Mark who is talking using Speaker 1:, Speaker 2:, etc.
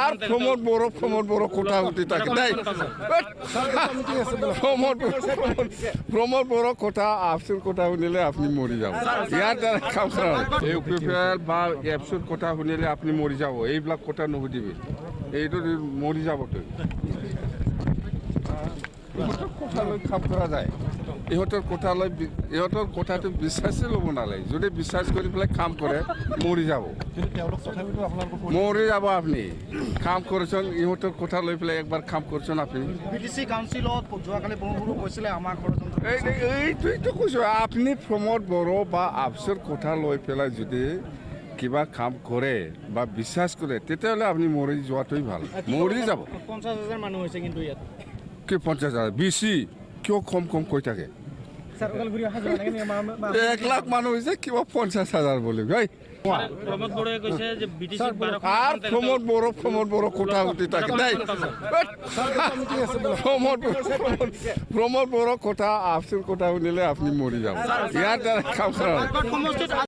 Speaker 1: আর প্রমোদ বড় quota হতে থাকে তাই প্রমোদ বড় কোটা ABSUর কোটা শুনিলে আপনি মরি যাব ইয়ার দ্বারা কাম করা ইউপিপিএল বা ABSUর কোটা শুনিলে আপনি মরি যাব এইবিলাক কোটা নুসুধিবি এইটো মরি যাব তো কথা লৈ কাম কৰা যায় ইহঁতৰ কথাটো বিশ্বাসে ল'ব নালাগে যদি বিশ্বাস কৰি পেলাই কাম কৰে মৰি যাব আপুনি কাম কৰিছেন ইহঁতৰ কথা লৈ পেলাই একবাৰ কাম কৰিছেন আপুনি
Speaker 2: BTC কাউন্সিলত যোৱাকালি বহু কৈছিলে আমাৰ
Speaker 1: এইটোৱেইতো কৈছোঁ আপুনি প্ৰমোদ বড়ো বা ABSUৰ কথা লৈ পেলাই যদি কিবা কাম কৰে বা বিশ্বাস কৰে তেতিয়াহ'লে আপুনি মৰি যোৱাটোৱেই ভাল মৰি যাব
Speaker 2: 50,000 মানুহ হৈছে কিন্তু ইয়াত
Speaker 1: কি 50,000 বেছি কিয় কম কৈ থাকে 1 লাখ মানুহ হৈছে কিবা 50,000 বুলি ভাই
Speaker 3: প্রমোদ বড়োয়ে কৈছে যে BTC
Speaker 1: আর প্রমোদ বড় কোটা হতে থাকে তাই প্রমোদ বড় কোটা ABSUর কোটা শুনিলে আপনি মরি যাব ইয়ার দ্বারা কাম করা